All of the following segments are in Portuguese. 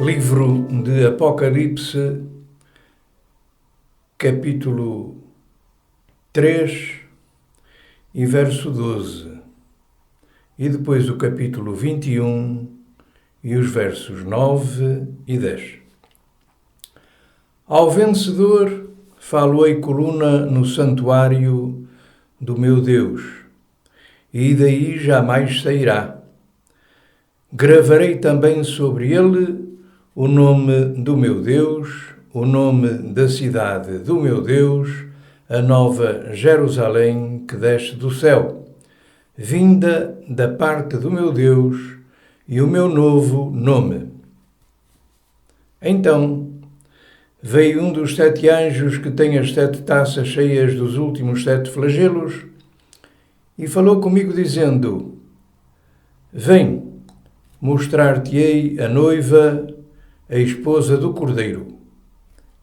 Livro de Apocalipse, capítulo 3 e verso 12, e depois o capítulo 21 e os versos 9 e 10. Ao vencedor falo-ei coluna no santuário do meu Deus, e daí jamais sairá. Gravarei também sobre ele o nome do meu Deus, o nome da cidade do meu Deus, a nova Jerusalém que desce do céu, vinda da parte do meu Deus, e o meu novo nome. Então veio um dos 7 anjos que tem as 7 taças cheias dos últimos 7 flagelos e falou comigo dizendo: Vem, mostrar-te-ei a noiva, a esposa do Cordeiro.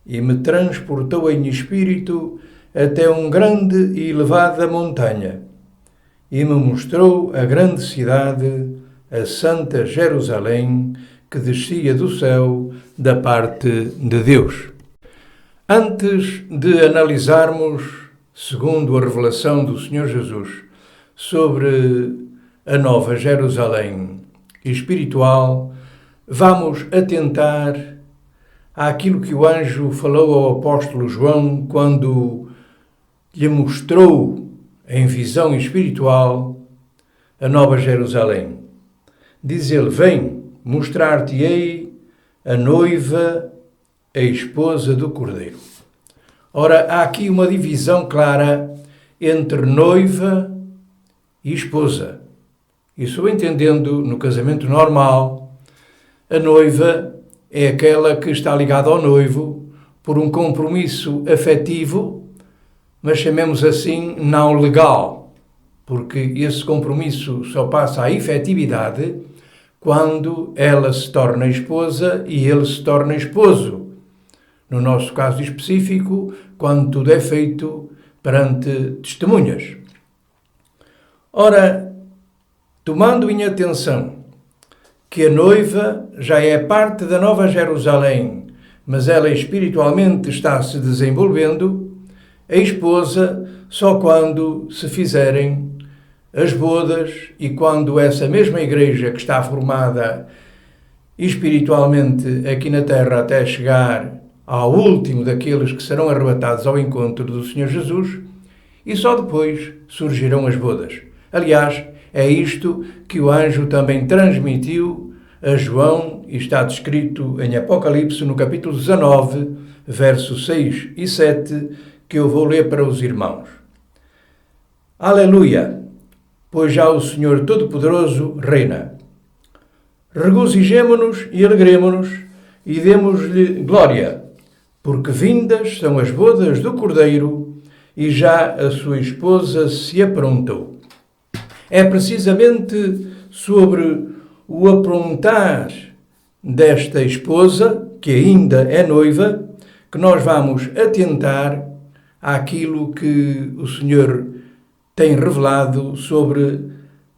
E me transportou em espírito até uma grande e elevada montanha, e me mostrou a grande cidade, a Santa Jerusalém, que descia do céu da parte de Deus. Antes de analisarmos, segundo a revelação do Senhor Jesus, sobre a nova Jerusalém espiritual, vamos atentar àquilo que o anjo falou ao apóstolo João quando lhe mostrou em visão espiritual a nova Jerusalém. Diz ele: Vem, mostrar-te-ei a noiva, a esposa do Cordeiro. Ora, há aqui uma divisão clara entre noiva e esposa. Isso entendendo no casamento normal, a noiva é aquela que está ligada ao noivo por um compromisso afetivo, mas chamemos assim não legal, porque esse compromisso só passa à efetividade quando ela se torna esposa e ele se torna esposo. No nosso caso específico, quando tudo é feito perante testemunhas. Ora, tomando em atenção que a noiva já é parte da Nova Jerusalém, mas ela espiritualmente está se desenvolvendo, a esposa só quando se fizerem as bodas e quando essa mesma igreja que está formada espiritualmente aqui na terra até chegar ao último daqueles que serão arrebatados ao encontro do Senhor Jesus, e só depois surgirão as bodas. Aliás, é isto que o anjo também transmitiu a João, e está descrito em Apocalipse, no capítulo 19, versos 6 e 7, que eu vou ler para os irmãos. Aleluia! Pois já o Senhor Todo-Poderoso reina. Regozijemo-nos e alegremo-nos e demos-lhe glória, porque vindas são as bodas do Cordeiro e já a sua esposa se aprontou. É precisamente sobre o aprontar desta esposa, que ainda é noiva, que nós vamos atentar àquilo que o Senhor tem revelado sobre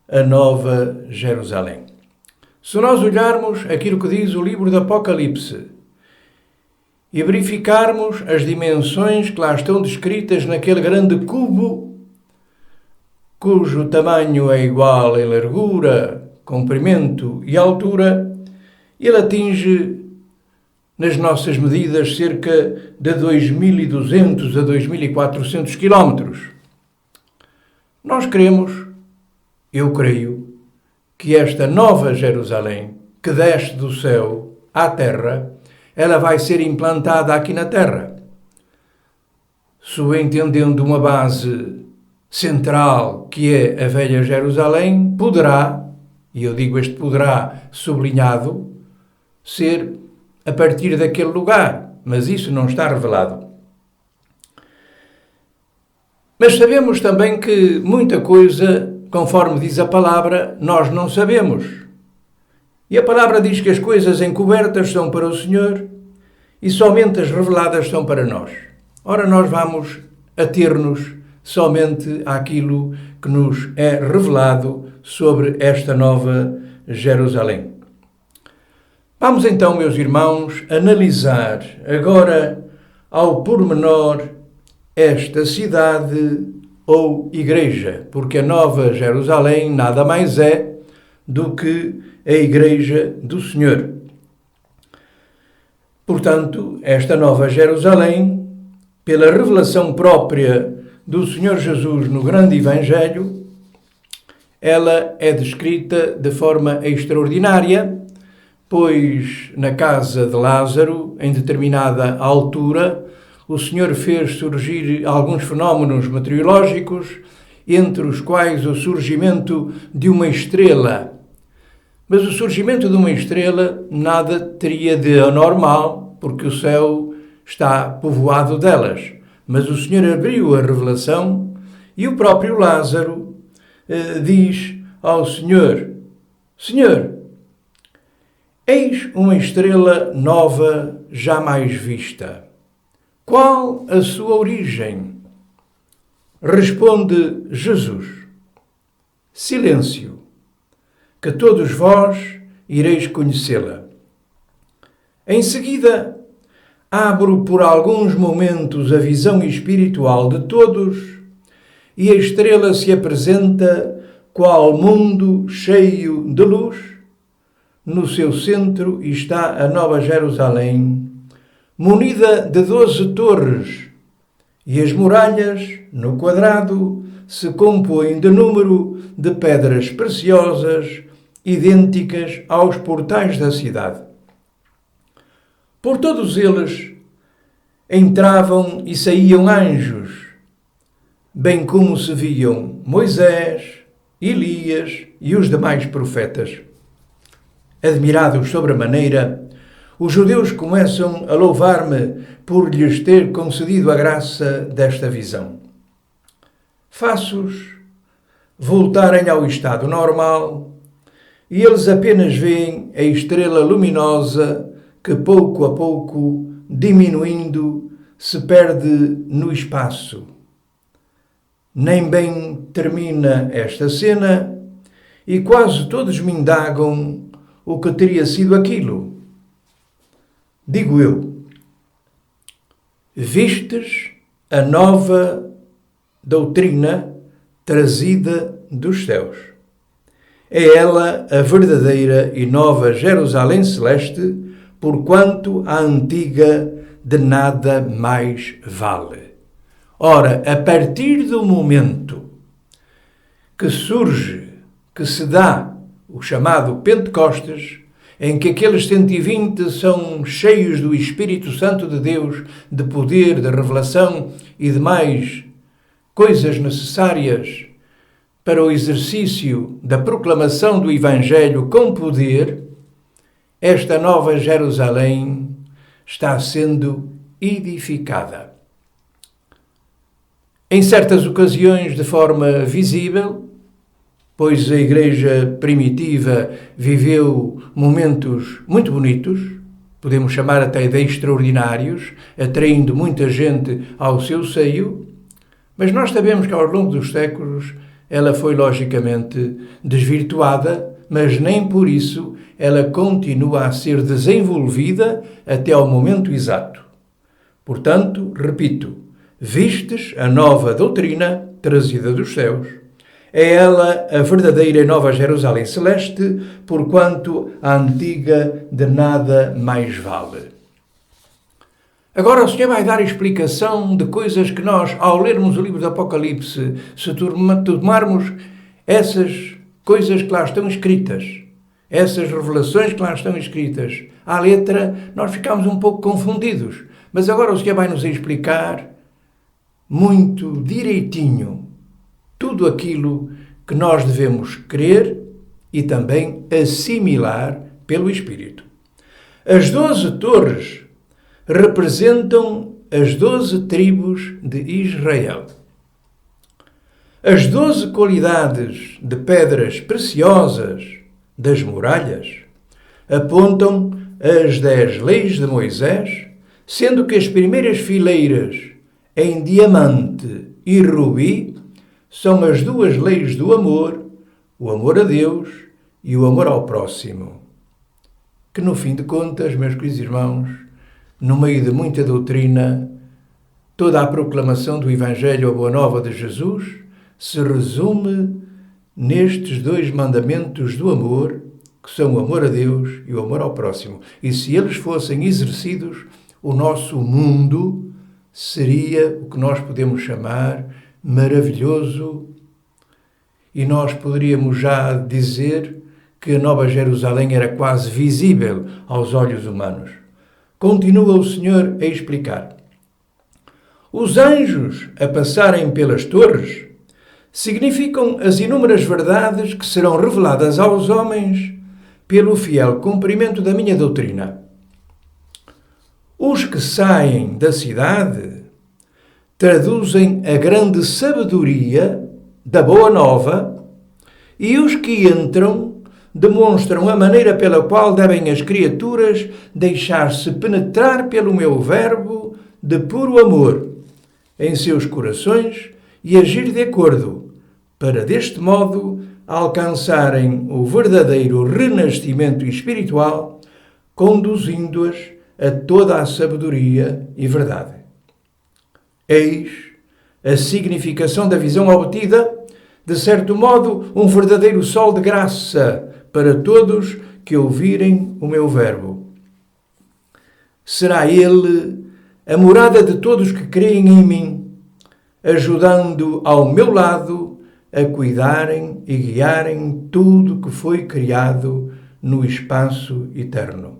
a nova Jerusalém. Se nós olharmos aquilo que diz o livro do Apocalipse e verificarmos as dimensões que lá estão descritas naquele grande cubo, cujo tamanho é igual em largura, comprimento e altura, ele atinge, nas nossas medidas, cerca de 2.200 a 2.400 quilómetros. Nós cremos, eu creio, que esta nova Jerusalém, que desce do céu à terra, ela vai ser implantada aqui na terra, subentendendo uma base central, que é a velha Jerusalém, poderá, e eu digo este poderá sublinhado, ser a partir daquele lugar, mas isso não está revelado. Mas sabemos também que muita coisa, conforme diz a palavra, nós não sabemos. E a palavra diz que as coisas encobertas são para o Senhor e somente as reveladas são para nós. Ora, nós vamos ater-nos somente àquilo que nos é revelado sobre esta nova Jerusalém. Vamos então, meus irmãos, analisar agora ao pormenor esta cidade ou igreja, porque a Nova Jerusalém nada mais é do que a igreja do Senhor. Portanto, esta Nova Jerusalém, pela revelação própria do Senhor Jesus no grande Evangelho, ela é descrita de forma extraordinária, pois na casa de Lázaro, em determinada altura, o Senhor fez surgir alguns fenómenos meteorológicos, entre os quais o surgimento de uma estrela. Mas o surgimento de uma estrela nada teria de anormal, porque o céu está povoado delas. Mas o Senhor abriu a revelação e o próprio Lázaro diz ao Senhor: Senhor, eis uma estrela nova jamais vista. Qual a sua origem? Responde Jesus: silêncio, que todos vós ireis conhecê-la. Em seguida, abro por alguns momentos a visão espiritual de todos e a estrela se apresenta qual mundo cheio de luz. No seu centro está a Nova Jerusalém, munida de 12 torres, e as muralhas, no quadrado, se compõem de número de pedras preciosas, idênticas aos portais da cidade. Por todos eles entravam e saíam anjos, bem como se viam Moisés, Elias e os demais profetas. Admirados sobremaneira, os judeus começam a louvar-me por lhes ter concedido a graça desta visão. Faço-os voltarem ao estado normal e eles apenas veem a estrela luminosa que, pouco a pouco, diminuindo, se perde no espaço. Nem bem termina esta cena e quase todos me indagam o que teria sido aquilo. Digo eu: vistes a nova doutrina trazida dos céus. É ela a verdadeira e nova Jerusalém celeste, porquanto a antiga de nada mais vale. Ora, a partir do momento que surge, que se dá o chamado Pentecostes, em que aqueles 120 são cheios do Espírito Santo de Deus, de poder, de revelação e de mais coisas necessárias para o exercício da proclamação do Evangelho com poder, esta Nova Jerusalém está sendo edificada. Em certas ocasiões de forma visível, pois a Igreja primitiva viveu momentos muito bonitos, podemos chamar até de extraordinários, atraindo muita gente ao seu seio, mas nós sabemos que ao longo dos séculos ela foi logicamente desvirtuada, mas nem por isso ela continua a ser desenvolvida até ao momento exato. Portanto, repito, vistes a nova doutrina trazida dos céus. É ela a verdadeira e nova Jerusalém celeste, porquanto a antiga de nada mais vale. Agora o Senhor vai dar explicação de coisas que nós, ao lermos o livro do Apocalipse, se tomarmos essas coisas que lá estão escritas, essas revelações que lá estão escritas, à letra, nós ficamos um pouco confundidos. Mas agora o Senhor vai nos explicar muito direitinho tudo aquilo que nós devemos crer e também assimilar pelo Espírito. As 12 torres representam as 12 tribos de Israel. As 12 qualidades de pedras preciosas das muralhas apontam as 10 leis de Moisés, sendo que as primeiras fileiras em diamante e rubi são as 2 leis do amor, o amor a Deus e o amor ao próximo. que no fim de contas, meus queridos irmãos, no meio de muita doutrina, toda a proclamação do Evangelho, a Boa Nova de Jesus, se resume nestes dois mandamentos do amor, que são o amor a Deus e o amor ao próximo. E se eles fossem exercidos, o nosso mundo seria o que nós podemos chamar maravilhoso, e nós poderíamos já dizer que a Nova Jerusalém era quase visível aos olhos humanos. Continua o Senhor a explicar. Os anjos a passarem pelas torres significam as inúmeras verdades que serão reveladas aos homens pelo fiel cumprimento da minha doutrina. Os que saem da cidade traduzem a grande sabedoria da Boa Nova, e os que entram demonstram a maneira pela qual devem as criaturas deixar-se penetrar pelo meu verbo de puro amor em seus corações e agir de acordo, para deste modo alcançarem o verdadeiro renascimento espiritual, conduzindo-as a toda a sabedoria e verdade. Eis a significação da visão obtida, de certo modo, um verdadeiro sol de graça para todos que ouvirem o meu verbo. Será ele a morada de todos que creem em mim, ajudando ao meu lado a cuidarem e guiarem tudo que foi criado no espaço eterno.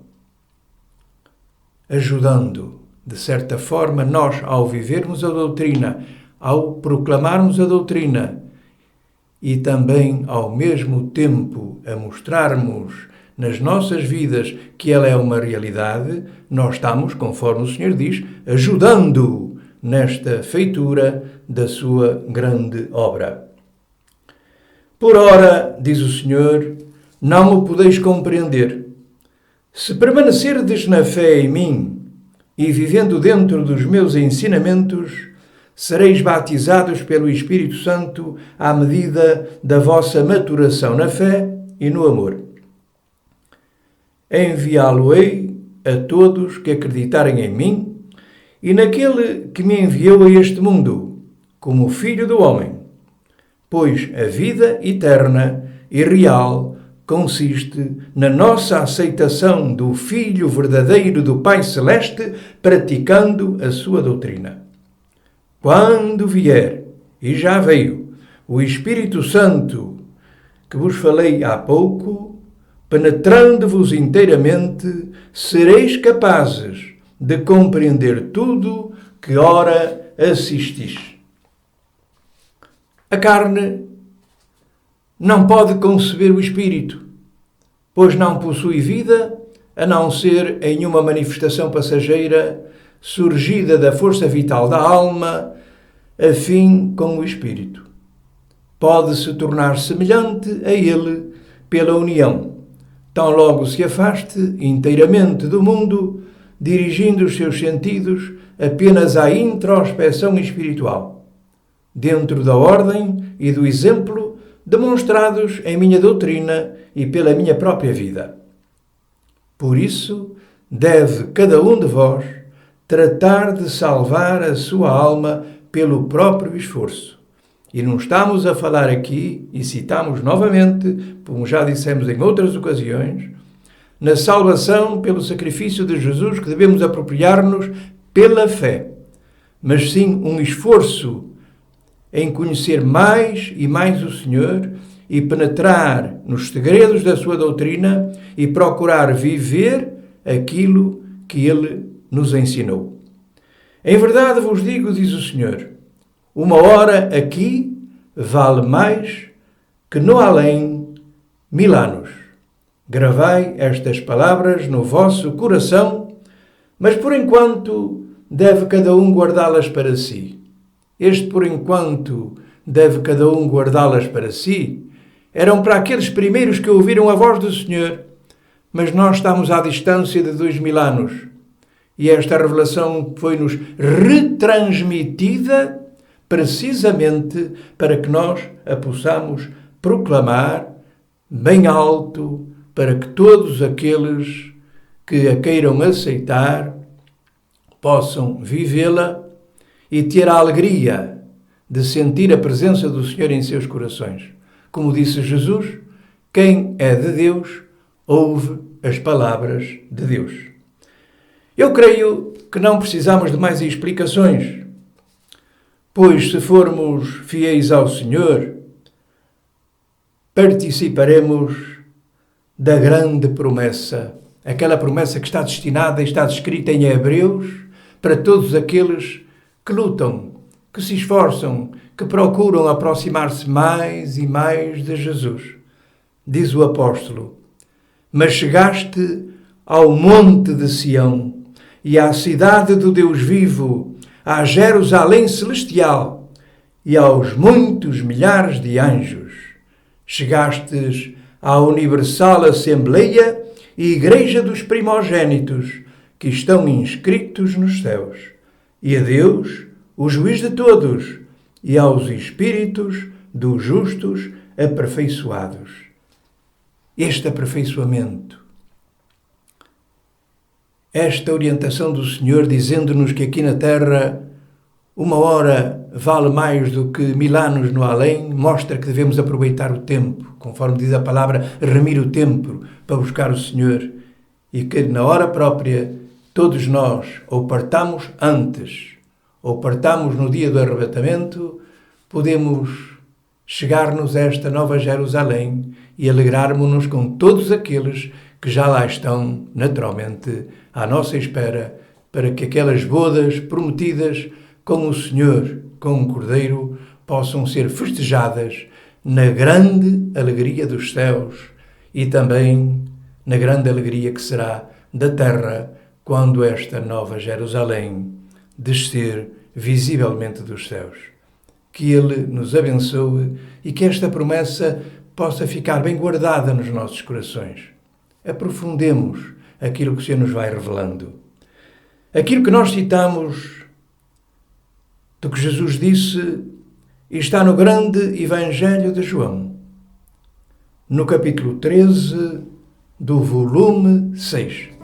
Ajudando, de certa forma, nós, ao vivermos a doutrina, ao proclamarmos a doutrina e também, ao mesmo tempo, a mostrarmos nas nossas vidas que ela é uma realidade, nós estamos, conforme o Senhor diz, ajudando nesta feitura da sua grande obra. Por ora, diz o Senhor, não o podeis compreender. Se permanecerdes na fé em mim e vivendo dentro dos meus ensinamentos, sereis batizados pelo Espírito Santo à medida da vossa maturação na fé e no amor. Enviá-lo-ei a todos que acreditarem em mim e naquele que me enviou a este mundo, como Filho do Homem, pois a vida eterna e real consiste na nossa aceitação do Filho verdadeiro do Pai Celeste, praticando a sua doutrina. Quando vier, e já veio, o Espírito Santo, que vos falei há pouco, penetrando-vos inteiramente, sereis capazes de compreender tudo que ora assistis. A carne não pode conceber o Espírito, pois não possui vida, a não ser em uma manifestação passageira, surgida da força vital da alma, afim com o Espírito. Pode-se tornar semelhante a ele pela união, tão logo se afaste inteiramente do mundo, dirigindo os seus sentidos apenas à introspeção espiritual, dentro da ordem e do exemplo demonstrados em minha doutrina e pela minha própria vida. Por isso, deve cada um de vós tratar de salvar a sua alma pelo próprio esforço. E não estamos a falar aqui, e citamos novamente, como já dissemos em outras ocasiões, na salvação pelo sacrifício de Jesus que devemos apropriar-nos pela fé, mas sim um esforço em conhecer mais e mais o Senhor e penetrar nos segredos da sua doutrina e procurar viver aquilo que Ele nos ensinou. Em verdade vos digo, diz o Senhor, uma hora aqui vale mais que no além 1000 anos. Gravai estas palavras no vosso coração, mas por enquanto deve cada um guardá-las para si. Este por enquanto deve cada um guardá-las para si, eram para aqueles primeiros que ouviram a voz do Senhor, mas nós estamos à distância de 2000 anos. E esta revelação foi-nos retransmitida precisamente para que nós a possamos proclamar bem alto para que todos aqueles que a queiram aceitar possam vivê-la e ter a alegria de sentir a presença do Senhor em seus corações. Como disse Jesus, quem é de Deus ouve as palavras de Deus. Eu creio que não precisamos de mais explicações, pois se formos fiéis ao Senhor, participaremos da grande promessa, aquela promessa que está destinada e está descrita em Hebreus para todos aqueles que lutam, que se esforçam, que procuram aproximar-se mais e mais de Jesus. Diz o apóstolo: mas chegaste ao monte de Sião e à cidade do Deus vivo, à Jerusalém celestial e aos muitos milhares de anjos. Chegastes à universal Assembleia e Igreja dos primogênitos, que estão inscritos nos céus, e a Deus, o juiz de todos, e aos espíritos dos justos aperfeiçoados. Este aperfeiçoamento, esta orientação do Senhor dizendo-nos que aqui na terra uma hora vale mais do que 1000 anos no além, mostra que devemos aproveitar o tempo, conforme diz a palavra, remir o tempo para buscar o Senhor, e que na hora própria todos nós ou partamos antes ou partamos no dia do arrebatamento, podemos chegar-nos a esta nova Jerusalém e alegrarmos-nos com todos aqueles que já lá estão, naturalmente, à nossa espera, para que aquelas bodas prometidas com o Senhor, com o Cordeiro, possam ser festejadas na grande alegria dos céus e também na grande alegria que será da terra, quando esta nova Jerusalém descer visivelmente dos céus. Que Ele nos abençoe e que esta promessa possa ficar bem guardada nos nossos corações. Aprofundemos aquilo que o Senhor nos vai revelando. Aquilo que nós citamos do que Jesus disse está no grande Evangelho de João, no capítulo 13 do volume 6.